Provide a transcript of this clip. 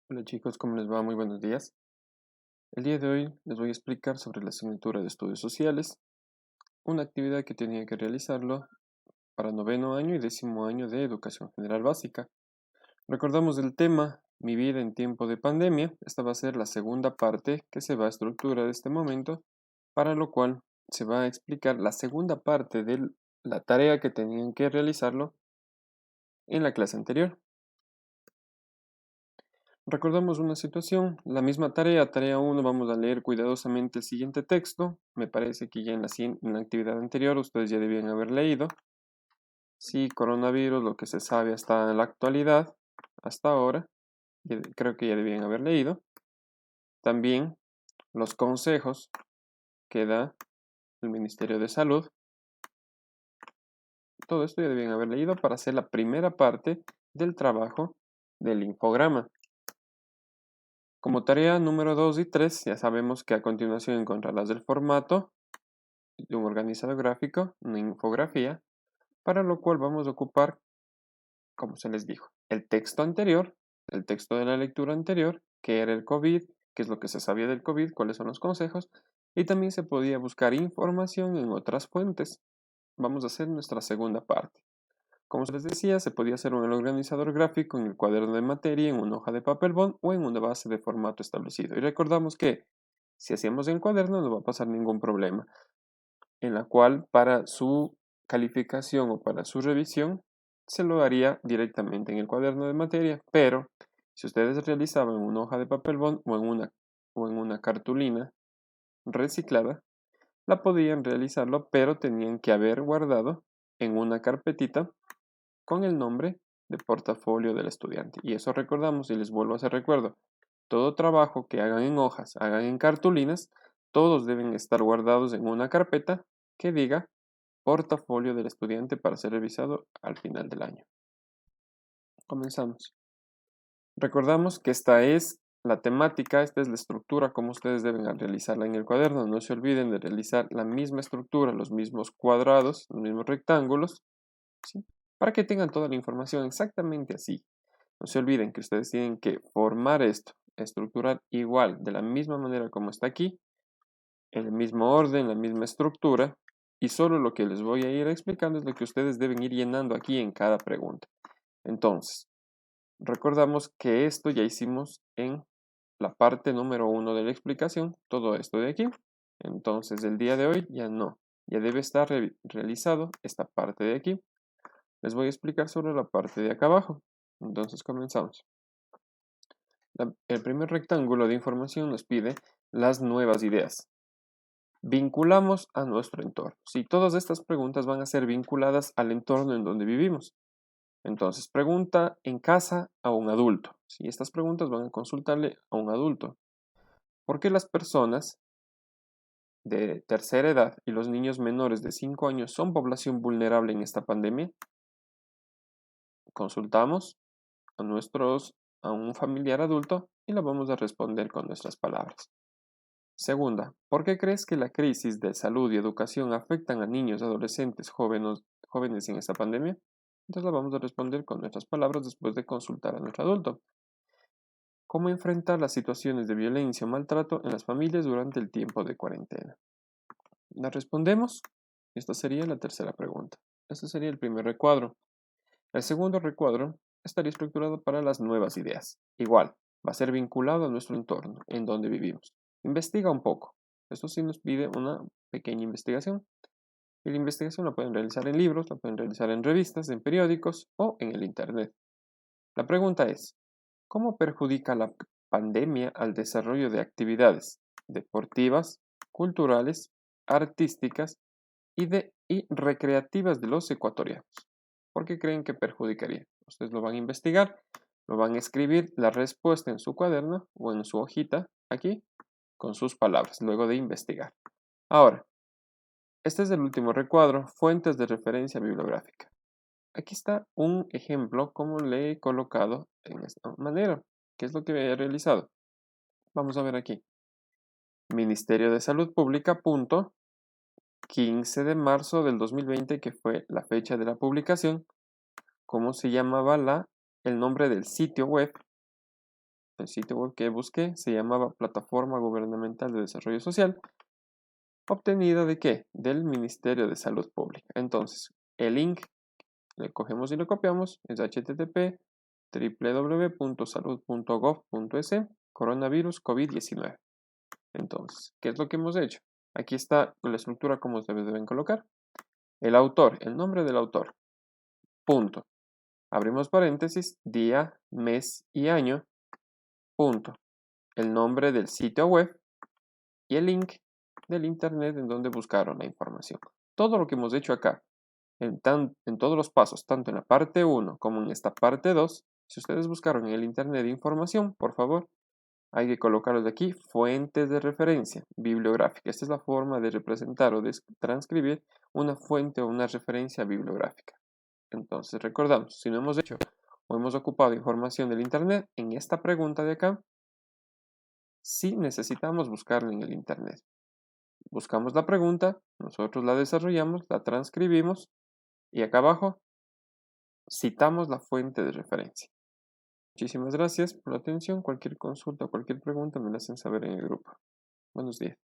Hola chicos, ¿cómo les va? Muy buenos días. El día de hoy les voy a explicar sobre la asignatura de estudios sociales, una actividad que tenía que realizarlo para noveno año y décimo año de educación general básica. Recordamos el tema Mi vida en tiempo de pandemia. Esta va a ser la segunda parte que se va a estructurar de este momento, para lo cual se va a explicar la segunda parte de la tarea que tenían que realizarlo en la clase anterior. Recordamos una situación, la misma tarea 1, vamos a leer cuidadosamente el siguiente texto. Me parece que ya en la actividad anterior ustedes ya debían haber leído. Sí, coronavirus, lo que se sabe hasta la actualidad, hasta ahora, creo que ya debían haber leído. También los consejos que da el Ministerio de Salud. Todo esto ya debían haber leído para hacer la primera parte del trabajo del infograma. Como tarea número 2 y 3, ya sabemos que a continuación encontrarlas del formato de un organizador gráfico, una infografía, para lo cual vamos a ocupar, como se les dijo, el texto anterior, el texto de la lectura anterior, que era el COVID, qué es lo que se sabía del COVID, cuáles son los consejos, y también se podía buscar información en otras fuentes. Vamos a hacer nuestra segunda parte. Como se les decía, se podía hacer un organizador gráfico en el cuaderno de materia, en una hoja de papel bond o en una base de formato establecido. Y recordamos que si hacíamos en cuaderno no va a pasar ningún problema, en la cual para su calificación o para su revisión se lo haría directamente en el cuaderno de materia, pero si ustedes realizaban en una hoja de papel bond o en una cartulina reciclada, la podían realizarlo, pero tenían que haber guardado en una carpetita con el nombre de portafolio del estudiante. Y eso recordamos y les vuelvo a hacer recuerdo. Todo trabajo que hagan en hojas, hagan en cartulinas, todos deben estar guardados en una carpeta que diga portafolio del estudiante para ser revisado al final del año. Comenzamos. Recordamos que esta es la temática, esta es la estructura, como ustedes deben realizarla en el cuaderno. No se olviden de realizar la misma estructura, los mismos cuadrados, los mismos rectángulos, ¿sí? Para que tengan toda la información exactamente así. No se olviden que ustedes tienen que formar esto, estructurar igual, de la misma manera como está aquí, en el mismo orden, la misma estructura, y solo lo que les voy a ir explicando es lo que ustedes deben ir llenando aquí en cada pregunta. Entonces, recordamos que esto ya hicimos en la parte número 1 de la explicación, todo esto de aquí. Entonces, el día de hoy ya no, ya debe estar realizado esta parte de aquí. Les voy a explicar sobre la parte de acá abajo. Entonces, comenzamos. El primer rectángulo de información nos pide las nuevas ideas. Vinculamos a nuestro entorno. Si todas estas preguntas van a ser vinculadas al entorno en donde vivimos. Entonces, pregunta en casa a un adulto. Si estas preguntas van a consultarle a un adulto. ¿Por qué las personas de tercera edad y los niños menores de 5 años son población vulnerable en esta pandemia? Consultamos a un familiar adulto y la vamos a responder con nuestras palabras. Segunda, ¿por qué crees que la crisis de salud y educación afectan a niños, adolescentes, jóvenes en esta pandemia? Entonces la vamos a responder con nuestras palabras después de consultar a nuestro adulto. ¿Cómo enfrentar las situaciones de violencia o maltrato en las familias durante el tiempo de cuarentena? La respondemos. Esta sería la tercera pregunta. Este sería el primer recuadro. El segundo recuadro estaría estructurado para las nuevas ideas. Igual, va a ser vinculado a nuestro entorno, en donde vivimos. Investiga un poco. Esto sí nos pide una pequeña investigación. Y la investigación la pueden realizar en libros, la pueden realizar en revistas, en periódicos o en el Internet. La pregunta es, ¿cómo perjudica la pandemia al desarrollo de actividades deportivas, culturales, artísticas y recreativas de los ecuatorianos? ¿Por qué creen que perjudicaría? Ustedes lo van a investigar, lo van a escribir la respuesta en su cuaderno o en su hojita aquí con sus palabras, luego de investigar. Ahora, este es el último recuadro, fuentes de referencia bibliográfica. Aquí está un ejemplo como le he colocado en esta manera. ¿Qué es lo que he realizado? Vamos a ver aquí. Ministerio de Salud Pública, 15 de marzo del 2020, que fue la fecha de la publicación. ¿Cómo se llamaba el nombre del sitio web? el sitio web que busqué se llamaba Plataforma Gubernamental de Desarrollo Social, obtenida ¿de qué? Del Ministerio de Salud Pública. Entonces, el link le cogemos y lo copiamos, es http www.salud.gov.es coronavirus COVID-19. Entonces, ¿qué es lo que hemos hecho? Aquí está la estructura como ustedes deben colocar. El autor, el nombre del autor, punto. Abrimos paréntesis, día, mes y año, punto. El nombre del sitio web y el link del internet en donde buscaron la información. Todo lo que hemos hecho acá, en todos los pasos, tanto en la parte 1 como en esta parte 2, si ustedes buscaron en el internet información, por favor, hay que colocarlos de aquí, fuentes de referencia bibliográfica. Esta es la forma de representar o de transcribir una fuente o una referencia bibliográfica. Entonces, recordamos, si no hemos hecho o hemos ocupado información del internet, en esta pregunta de acá, sí necesitamos buscarla en el internet. Buscamos la pregunta, nosotros la desarrollamos, la transcribimos y acá abajo citamos la fuente de referencia. Muchísimas gracias por la atención. Cualquier consulta o cualquier pregunta me la hacen saber en el grupo. Buenos días.